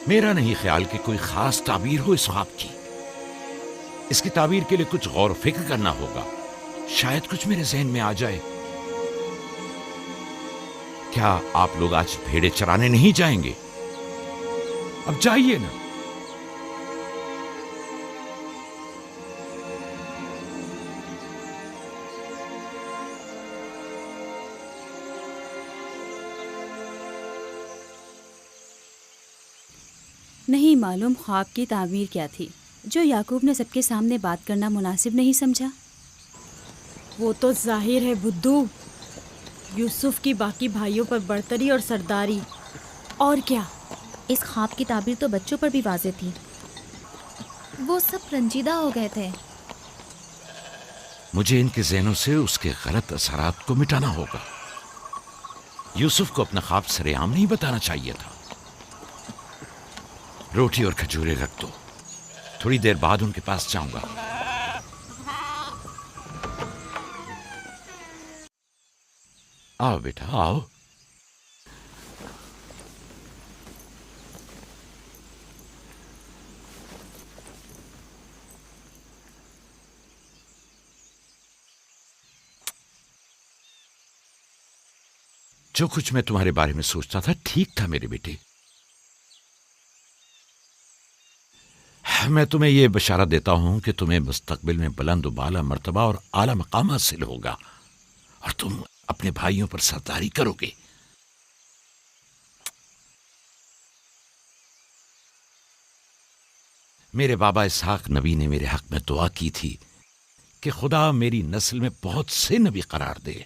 میرا نہیں خیال کہ کوئی خاص تعبیر ہو اس خواب کی. اس کی تعبیر کے لیے کچھ غور و فکر کرنا ہوگا. شاید کچھ میرے ذہن میں آ جائے. کیا آپ لوگ آج بھیڑے چرانے نہیں جائیں گے؟ اب جائیے نا. نہیں معلوم خواب کی تعبیر کیا تھی جو یعقوب نے سب کے سامنے بات کرنا مناسب نہیں سمجھا. وہ تو ظاہر ہے بدھو، یوسف کی باقی بھائیوں پر برتری اور سرداری. اور کیا؟ اس خواب کی تعبیر تو بچوں پر بھی واضح تھی. وہ سب رنجیدہ ہو گئے تھے. مجھے ان کے ذہنوں سے اس کے غلط اثرات کو مٹانا ہوگا. یوسف کو اپنا خواب سر عام نہیں بتانا چاہیے تھا. روٹی اور کھجورے رکھ دو، تھوڑی دیر بعد ان کے پاس جاؤں گا. آؤ بیٹا آؤ. جو کچھ میں تمہارے بارے میں سوچتا تھا ٹھیک تھا میرے بیٹے. میں تمہیں یہ بشارت دیتا ہوں کہ تمہیں مستقبل میں بلند و بالا مرتبہ اور اعلی مقام حاصل ہوگا اور تم اپنے بھائیوں پر سرداری کرو گے. میرے بابا اسحاق نبی نے میرے حق میں دعا کی تھی کہ خدا میری نسل میں بہت سے نبی قرار دے.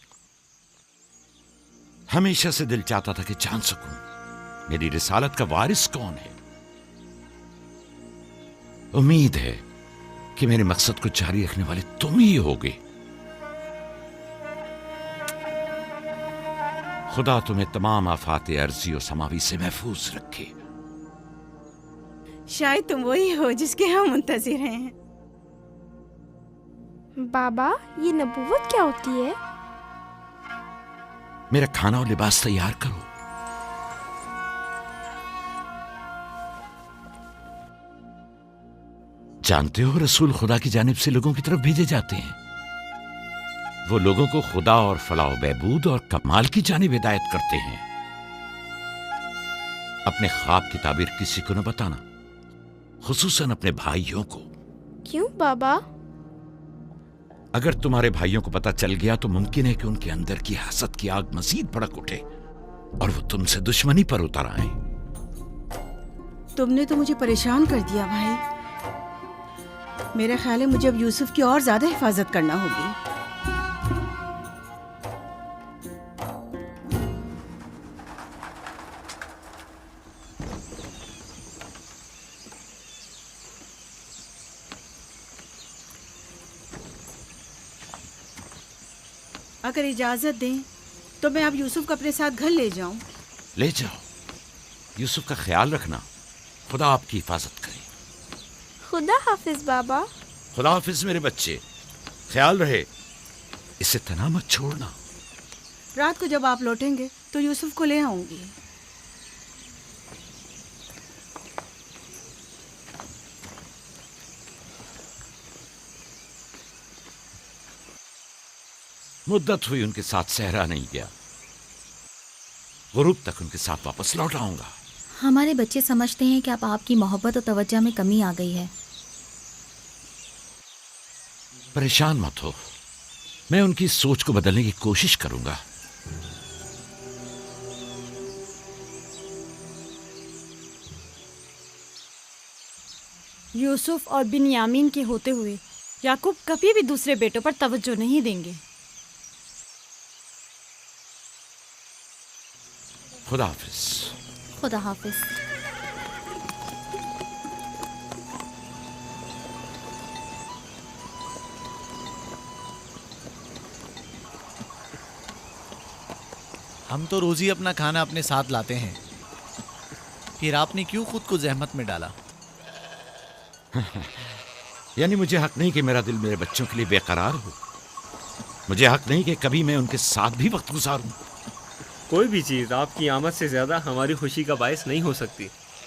ہمیشہ سے دل چاہتا تھا کہ جان سکوں میری رسالت کا وارث کون ہے. امید ہے کہ میرے مقصد کو جاری رکھنے والے تم ہی ہوگے. خدا تمہیں تمام آفات ارضی و سماوی سے محفوظ رکھے. شاید تم وہی ہو جس کے ہم منتظر ہیں. بابا یہ نبوت کیا ہوتی ہے؟ میرا کھانا اور لباس تیار کرو. جانتے ہو رسول خدا کی جانب سے لوگوں کی طرف بھیجے جاتے ہیں. وہ لوگوں کو خدا اور فلاح و بہبود اور کمال کی جانب ہدایت کرتے ہیں. اپنے خواب کی تعبیر کسی کو نہ بتانا، خصوصاً اپنے بھائیوں کو. کیوں بابا؟ اگر تمہارے بھائیوں کو پتہ چل گیا تو ممکن ہے کہ ان کے اندر کی حسد کی آگ مزید بھڑک اٹھے اور وہ تم سے دشمنی پر اتر آئیں. تم نے تو مجھے پریشان کر دیا بھائی. میرا خیال ہے مجھے اب یوسف کی اور زیادہ حفاظت کرنا ہوگی. اگر اجازت دیں تو میں اب یوسف کو اپنے ساتھ گھر لے جاؤں. لے جاؤ. یوسف کا خیال رکھنا. خدا آپ کی حفاظت کرے. خدا حافظ بابا. خدا حافظ میرے بچے. خیال رہے اسے تنہا مت چھوڑنا. رات کو جب آپ لوٹیں گے تو یوسف کو لے آؤں گی. مدت ہوئی ان کے ساتھ صحرا نہیں گیا. غروب تک ان کے ساتھ واپس لوٹ آؤں گا. ہمارے بچے سمجھتے ہیں کہ اب آپ کی محبت اور توجہ میں کمی آ گئی ہے. پریشان مت ہو، میں ان کی سوچ کو بدلنے کی کوشش کروں گا. یوسف اور بنیامین کے ہوتے ہوئے یعقوب کبھی بھی دوسرے بیٹوں پر توجہ نہیں دیں گے. خدا حافظ. خدا حافظ. ہم تو روز ہی اپنا کھانا اپنے ساتھ لاتے ہیں، پھر آپ نے کیوں خود کو زحمت میں ڈالا؟ یعنی مجھے حق نہیں کہ میرا دل میرے بچوں کے لیے بے قرار ہو. مجھے حق نہیں کہ کبھی میں ان کے ساتھ بھی وقت گزاروں. کوئی بھی چیز آپ کی آمد سے زیادہ ہماری خوشی کا باعث نہیں ہو سکتی.